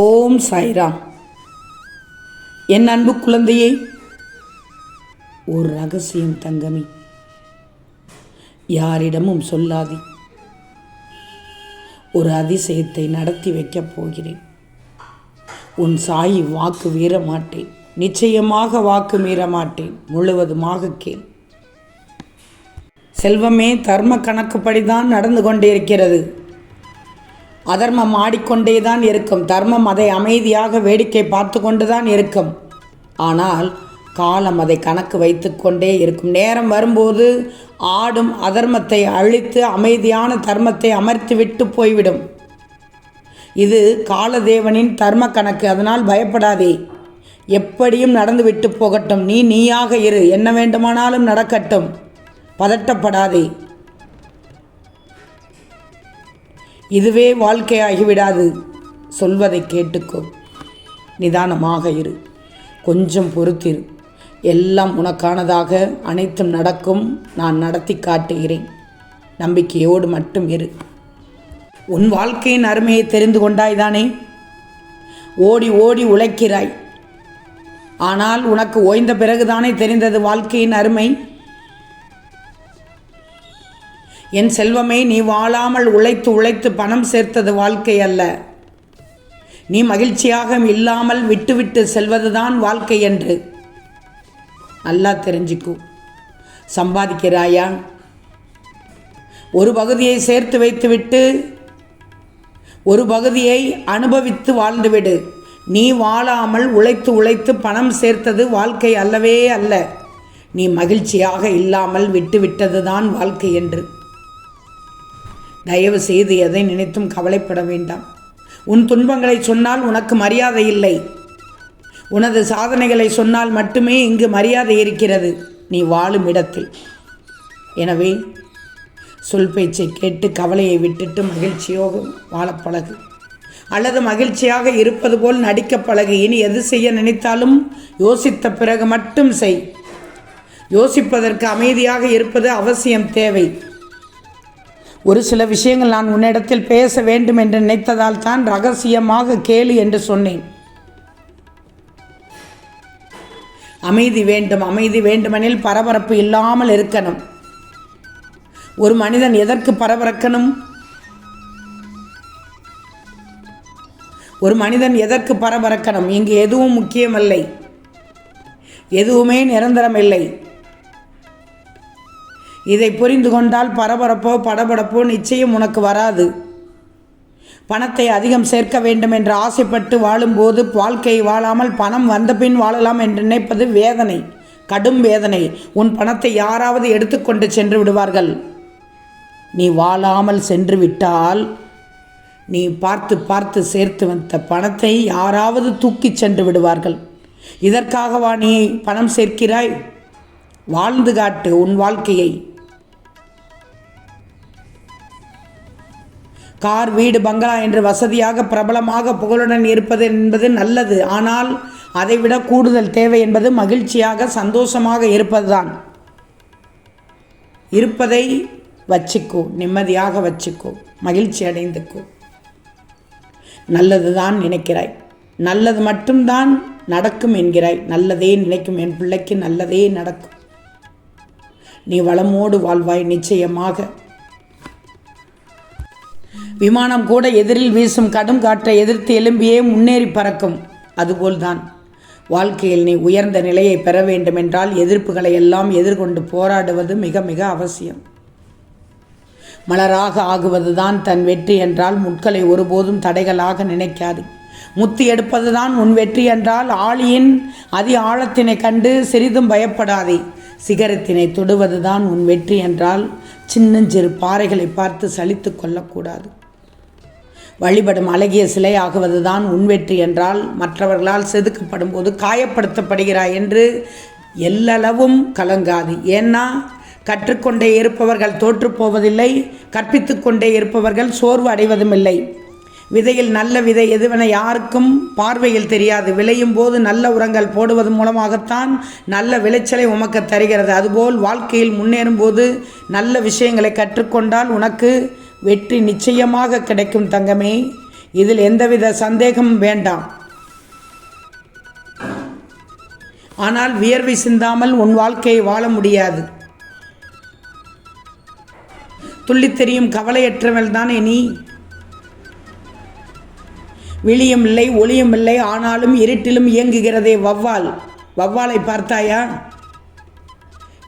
ஓம் சாய்ராம். என் அன்பு குழந்தையே, ஒரு ரகசியம் தங்கமே, யாரிடமும் சொல்லாதே. ஒரு அதிசயத்தை நடத்தி வைக்கப் போகிறேன். உன் சாயி வாக்கு மீற மாட்டேன், நிச்சயமாக வாக்கு மீற மாட்டேன். முழுவதுமாக கேள். செல்வமே தர்ம கணக்குப்படிதான் நடந்து கொண்டிருக்கிறது. அதர்மம் ஆடிக்கொண்டேதான் இருக்கும். தர்மம் அதை அமைதியாக வேடிக்கை பார்த்து கொண்டுதான் இருக்கும். ஆனால் காலம் அதை கணக்கு வைத்து கொண்டே இருக்கும். நேரம் வரும்போது ஆடும் அதர்மத்தை அழித்து அமைதியான தர்மத்தை அமர்த்தி விட்டு போய்விடும். இது காலதேவனின் தர்ம கணக்கு. அதனால் பயப்படாதே. எப்படியும் நடந்து விட்டு போகட்டும். நீயாக இரு. என்ன வேண்டுமானாலும் நடக்கட்டும். பதட்டப்படாதே. இதுவே வாழ்க்கையாகிவிடாது. சொல்வதை கேட்டுக்கோ. நிதானமாக இரு. கொஞ்சம் பொறுத்திரு. எல்லாம் உனக்கானதாக அனைத்தும் நடக்கும். நான் நடத்தி காட்டுகிறேன். நம்பிக்கையோடு மட்டும் இரு. உன் வாழ்க்கையின் அருமையை தெரிந்து கொண்டாய்தானே? ஓடி ஓடி உழைக்கிறாய். ஆனால் உனக்கு ஓய்ந்த பிறகுதானே தெரிந்தது வாழ்க்கையின் அருமை. என் செல்வமே, நீ வாழாமல் உழைத்து உழைத்து பணம் சேர்த்தது வாழ்க்கை அல்ல. நீ மகிழ்ச்சியாக இல்லாமல் விட்டுவிட்டு செல்வதுதான் வாழ்க்கை என்று நல்லா தெரிஞ்சுக்கும். சம்பாதிக்கிறாயா? ஒரு பகுதியை சேர்த்து வைத்துவிட்டு ஒரு பகுதியை அனுபவித்து வாழ்ந்துவிடு. நீ வாழாமல் உழைத்து உழைத்து பணம் சேர்த்தது வாழ்க்கை அல்லவே அல்ல. நீ மகிழ்ச்சியாக இல்லாமல் விட்டுவிட்டதுதான் வாழ்க்கை என்று. தயவு செய்து எதை நினைத்தும் கவலைப்பட வேண்டாம். உன் துன்பங்களை சொன்னால் உனக்கு மரியாதை இல்லை. உனது சாதனைகளை சொன்னால் மட்டுமே இங்கு மரியாதை இருக்கிறது, நீ வாழும் இடத்தில். எனவே சொல் பேச்சை கேட்டு கவலையை விட்டுட்டு மகிழ்ச்சியோடு வாழப் பழகு. அல்லது மகிழ்ச்சியாக இருப்பது போல் நடிக்க பழகு. இனி எது செய்ய நினைத்தாலும் யோசித்த பிறகு மட்டும் செய். யோசிப்பதற்கு அமைதியாக இருப்பது அவசியம் தேவை. ஒரு சில விஷயங்கள் நான் உன்னிடத்தில் பேச வேண்டும் என்று நினைத்ததால் தான் ரகசியமாக கேளு என்று சொன்னேன். அமைதி வேண்டும். அமைதி வேண்டுமெனில் பரபரப்பு இல்லாமல் இருக்கணும். ஒரு மனிதன் எதற்கு பரபரக்கணும்? ஒரு மனிதன் எதற்கு பரபரக்கணும்? இங்கு எதுவும் முக்கியமில்லை. எதுவுமே நிரந்தரமில்லை. இதை புரிந்து கொண்டால் பரபரப்போ படபடப்போ நிச்சயம் உனக்கு வராது. பணத்தை அதிகம் சேர்க்க வேண்டும் என்று ஆசைப்பட்டு வாழும்போது வாழ்க்கையை வாழாமல் பணம் வந்த பின் வாழலாம் என்று நினைப்பது வேதனை, கடும் வேதனை. உன் பணத்தை யாராவது எடுத்துக்கொண்டு சென்று விடுவார்கள். நீ வாழாமல் சென்று விட்டால் நீ பார்த்து பார்த்து சேர்த்து வந்த பணத்தை யாராவது தூக்கி சென்று விடுவார்கள். இதற்காகவா நீ பணம் சேர்க்கிறாய்? வாழ்ந்து காட்டு உன் வாழ்க்கையை. கார், வீடு, பங்களா என்று வசதியாக பிரபலமாக புகழுடன் இருப்பது என்பது நல்லது. ஆனால் அதைவிட கூடுதல் தேவை என்பது மகிழ்ச்சியாக சந்தோஷமாக இருப்பதுதான். இருப்பதை வச்சுக்கோ, நிம்மதியாக வச்சுக்கோ, மகிழ்ச்சி அடைந்துக்கோ. நல்லது தான் நினைக்கிறாய், நல்லது மட்டும்தான் நடக்கும் என்கிறாய். நல்லதே நினைக்கும் என் பிள்ளைக்கு நல்லதே நடக்கும். நீ வளமோடு வாழ்வாய் நிச்சயமாக. விமானம் கூட எதிரில் வீசும் கடும் காற்றை எதிர்த்து எழும்பியே முன்னேறி பறக்கும். அதுபோல்தான் வாழ்க்கையில் நீ உயர்ந்த நிலையை பெற வேண்டுமென்றால் எதிர்ப்புகளை எல்லாம் எதிர்கொண்டு போராடுவது மிக மிக அவசியம். மலராக ஆகுவதுதான் தன் வெற்றி என்றால் முட்களை ஒருபோதும் தடைகளாக நினைக்காது. முத்து எடுப்பதுதான் உன் வெற்றி என்றால் ஆழியின் அதி ஆழத்தினை கண்டு சிறிதும் பயப்படாதே. சிகரத்தினை தொடுவதுதான் உன் வெற்றி என்றால் சின்னஞ்சிறு பாறைகளை பார்த்து சலித்து கொள்ளக்கூடாது. வழிபடும் அழகிய சிலை ஆகுவதுதான் உன் வெற்றி என்றால் மற்றவர்களால் செதுக்கப்படும் போது காயப்படுத்தப்படுகிறாய் என்று எல்லளவும் கலங்காது. ஏன்னா கற்றுக்கொண்டே இருப்பவர்கள் தோற்றுப்போவதில்லை, கற்பித்து கொண்டே இருப்பவர்கள் சோர்வு அடைவதும் இல்லை. விதையில் நல்ல விதை எதுவென யாருக்கும் பார்வையில் தெரியாது. விளையும் போது நல்ல உரங்கள் போடுவது மூலமாகத்தான் நல்ல விளைச்சலை உமக்கு தருகிறது. அதுபோல் வாழ்க்கையில் முன்னேறும் போது நல்ல விஷயங்களை கற்றுக்கொண்டால் உனக்கு வெற்றி நிச்சயமாக கிடைக்கும் தங்கமே. இதில் எந்தவித சந்தேகமும் வேண்டாம். ஆனால் வியர்வை சிந்தாமல் உன் வாழ்க்கையை வாழ முடியாது. துள்ளித் தெரியும் கவலையற்றவள் தானே நீ. விழியும் இல்லை ஒளியும் இல்லை, ஆனாலும் இருட்டிலும் இயங்குகிறதே வௌவால். வௌவாலை பார்த்தாயா?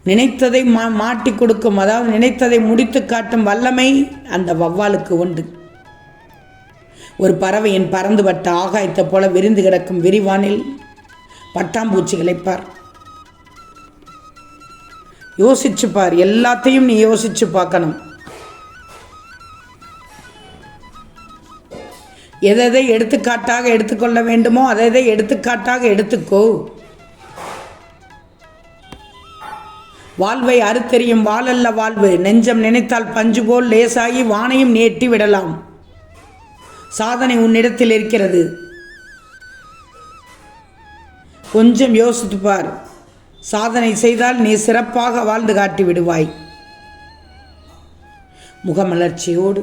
நினைத்ததை மாட்டி கொடுக்கும், அதாவது நினைத்ததை முடித்து காட்டும் வல்லமை அந்த வௌவாலுக்கு உண்டு. ஒரு பறவையின் பறந்துபட்ட ஆகாயத்தை போல விரிந்து கிடக்கும் விரிவானில் பட்டாம்பூச்சிகளை பார், யோசிச்சு பார். எல்லாத்தையும் நீ யோசிச்சு பார்க்கணும். எதை எடுத்துக்காட்டாக எடுத்துக்கொள்ள வேண்டுமோ அதை எடுத்துக்காட்டாக எடுத்துக்கோ. வாழ்வை அறுத்தெறியும் வாழல்ல வாழ்வு. நெஞ்சம் நினைத்தால் பஞ்சு போல் லேசாகி வானையும் நேட்டி விடலாம். சாதனை உன்னிடத்தில் இருக்கிறது. கொஞ்சம் யோசித்து பார். சாதனை செய்தால் நீ சிறப்பாக வாழ்ந்து காட்டி விடுவாய். முகமலர்ச்சியோடு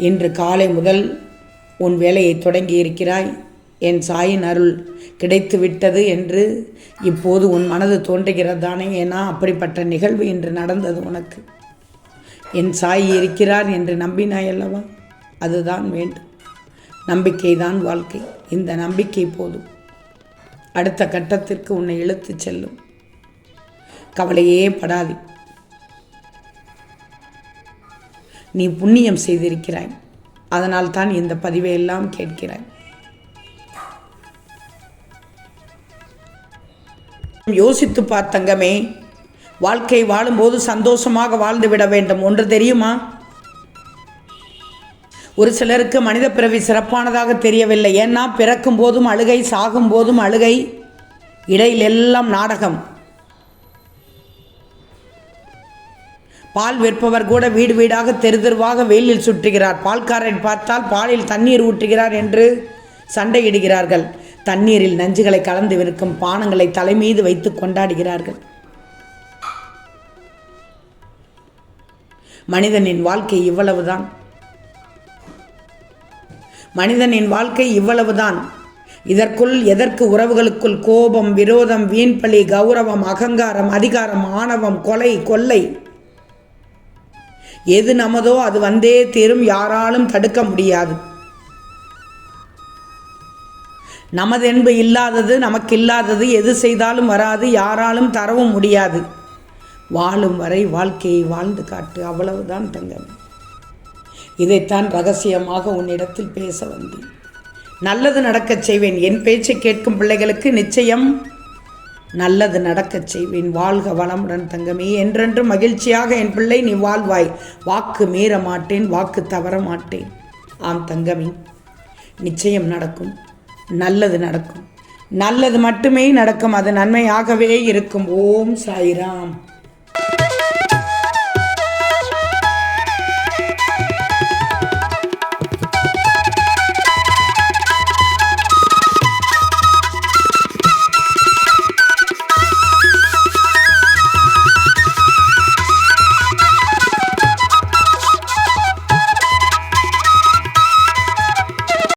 இன்று காலை முதல் உன் வேலையை தொடங்கி இருக்கிறாய். என் சாயின் அருள் கிடைத்து விட்டது என்று இப்போது உன் மனது தோன்றுகிறதானே? ஏன்னா அப்படிப்பட்ட நிகழ்வு இன்று நடந்தது உனக்கு. என் சாய் இருக்கிறார் என்று நம்பினாய் அல்லவா? அதுதான் வேண்டும். நம்பிக்கை தான் வாழ்க்கை. இந்த நம்பிக்கை போதும், அடுத்த கட்டத்திற்கு உன்னை இழுத்து செல்லும். கவலையே படாதே. நீ புண்ணியம் செய்திருக்கிறாய், அதனால் தான் இந்த பதிவை எல்லாம் கேட்கிறாய். யோசித்து பார்த்தங்கமே, வாழ்க்கை வாழும்போது சந்தோஷமாக வாழ்ந்து விட வேண்டும். ஒன்று தெரியுமா? ஒரு சிலருக்கு மனித பிறவி சிறப்பானதாக தெரியவில்லை. ஏன்னா பிறக்கும் போதும் அழுகை, சாகும் போதும் அழுகை, இடையில் எல்லாம் நாடகம். பால் விற்பவர் கூட வீடு வீடாக தெரு தெருவாக வெயிலில் சுற்றுகிறார். பால்காரன் பார்த்தால் பாலில் தண்ணீர் ஊற்றுகிறார் என்று சண்டையிடுகிறார்கள். தண்ணீரில் நஞ்சுகளை கலந்து விற்கும் பானங்களை தலைமீது வைத்து கொண்டாடுகிறார்கள். மனிதனின் வாழ்க்கை இவ்வளவுதான். மனிதனின் வாழ்க்கை இவ்வளவுதான். இதற்குள் எதற்கு உறவுகளுக்குள் கோபம், விரோதம், வீண்பழி, கௌரவம், அகங்காரம், அதிகாரம், ஆணவம், கொலை, கொள்ளை? எது நமதோ அது வந்தே தீரும். யாராலும் தடுக்க முடியாது. நமதென்பு இல்லாதது, நமக்கு இல்லாதது எது செய்தாலும் வராது, யாராலும் தரவும் முடியாது. வாழும் வரை வாழ்க்கையை வாழ்ந்து காட்டு, அவ்வளவுதான் தங்கம். இதைத்தான் ரகசியமாக உன்னிடத்தில் பேச வந்தேன். நல்லது நடக்கச் செய்வேன். என் பேச்சை கேட்கும் பிள்ளைகளுக்கு நிச்சயம் நல்லது நடக்கச் செய்வேன். வாழ்க வளமுடன் தங்கமே. என்றென்றும் மகிழ்ச்சியாக என் பிள்ளை நீ வாழ்வாய். வாக்கு மீற மாட்டேன், வாக்கு தவற மாட்டேன். ஆம் தங்கமே, நிச்சயம் நடக்கும். நல்லது நடக்கும். நல்லது மட்டுமே நடக்கும். அது நன்மையாகவே இருக்கும். ஓம் சாய்ராம்.